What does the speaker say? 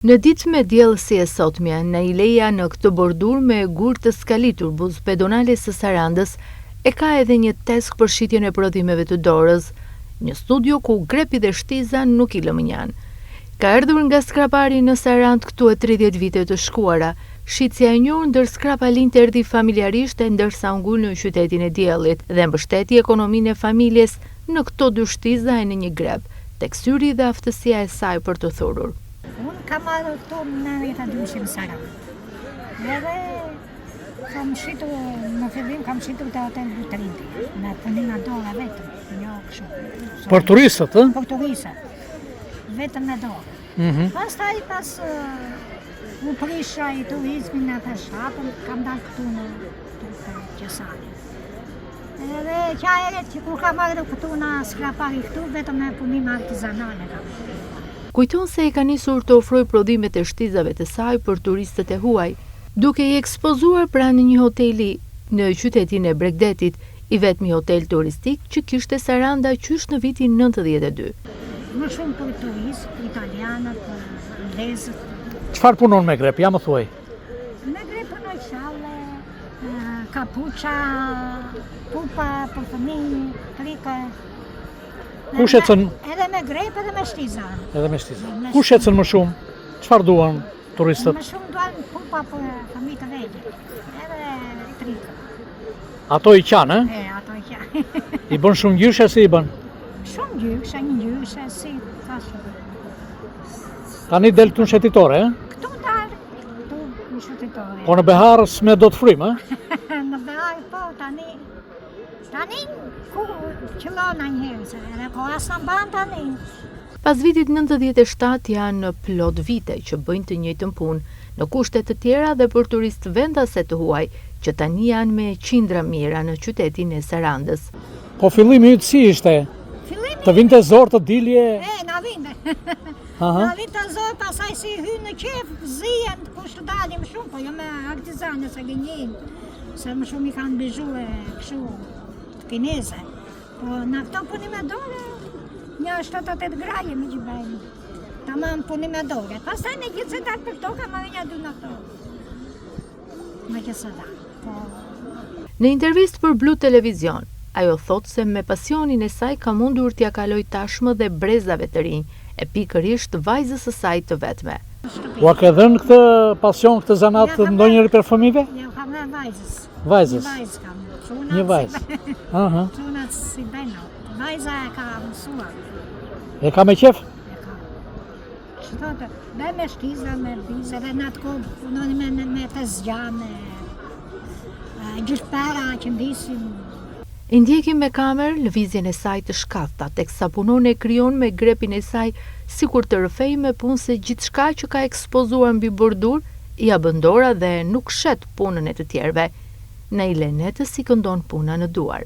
Në ditë me diell si e sotmja, Naileja në këtë bordur me gur të skalitur buzë pedonale së Sarandës e ka edhe një tesk për shitjen e prodhimeve të dorës, një studio ku grepi dhe shtiza nuk i lëmënjan. Ka ardhur nga skrapari në Sarandë këtu e 30 vite të shkuara, shitja e njohur ndër skrapalin të erdhi familjarisht e ndërsa u ngul në qytetin e diellit dhe mbështeti ekonominë e familjes në këto dy shtiza e në një grep, tek syri dhe aftësia e saj për të thurur. Unë kam marrë këtu në 92 Sarandë. Edhe kam shitur, në fillim kam shitur të hotel Butrinti, me punime dorë vetëm, jo kështu. Për turistët, ë? Për turistët, vetëm me dorë. Pastaj pas u prisha i turizmin në përshapën, kam dalë këtu në Qesari. Edhe qajeret që kur kam marrë këtu në skrapari këtu, vetëm me punime artizanale kam. Kujton se e ka nisur të ofroj prodhimet e shtizave të saj për turistët e huaj, duke i ekspozuar pranë një hoteli në qytetin e Bregdetit, i vetmi hotel turistik që kishte Saranda qysh në vitin 92. Më shumë për turistë, për italianët, për anglezët. Çfarë punon me grep, ja më thuaj? Me grep punoj shale, kapuça, pupa për fëmijë, trika. Ku shecën? Edhe me grep edhe me shtiza. Edhe me shtiza. Ku shecën më shumë? Çfarë duan turistët? Më shumë duan pupa për fëmijë të vegjël, edhe trika. Ato i qanë, E, ato i qanë. I bën shumë gjyshe si i bën? Shumë gjyshe, një gjyshe, si thashë. Tani del këtu në shetitore, Këtu dalë, këtu në shëtitore. Po në Behar s'me do të frymë, Në Behar, po, tani ku qëllona njëherë, se edhe ko asë në banë tani. Pas vitit 97 janë plot vite që bëjnë të njëjtën punë, në kushte të tjera dhe për turistë vendase të huaj, që tani janë me qindra mira në qytetin e Sarandës. Po fillimi yt si ishte? Fillimi? Të vinte zor të dilje? Na vinte. Aha. Na vinte zor, pasaj si hynë në qef, zihen, kush të dalim shumë, po jo me artizane se gënjim, se më shumë i kanë bizhue këshu të kineze. Po në këto punime dore, një 78 graje me gjibajnë. Tamam punime dore. Pastaj në gjithë se dalë për këto, ka marrë një 2 në këto. Me gjithë se dalë. Po... Në intervistë për Blu Televizion, ajo thotë se me pasionin e saj ka mundur t'ja kaloj tashmë dhe brezave të rinj, e pikërisht vajzës së saj të vetme. Ua ke dhënë këtë pasion, këtë zanat ndonjëri për fëmijëve? Ja, kam dhe vajzës. Vajzës? Një vajzë kam. Një vajzë? Aha. Çunat si beno. Vajza e ka mësuar. E ka me qef? E ka. Qëtote, dhe me shtiza, me bize, dhe në atë kohë punoni me të zgjane, gjyhtpera që ndisin. I ndjekim me kamerë lëvizjen e saj të shkathta, teksa punon e krijon me grepin e saj, sikur të rrëfej me punë se gjithçka që ka ekspozuar mbi bordur, ja bën dora dhe nuk shet punën e të tjerëve. Në i lenetës si këndon puna në duar.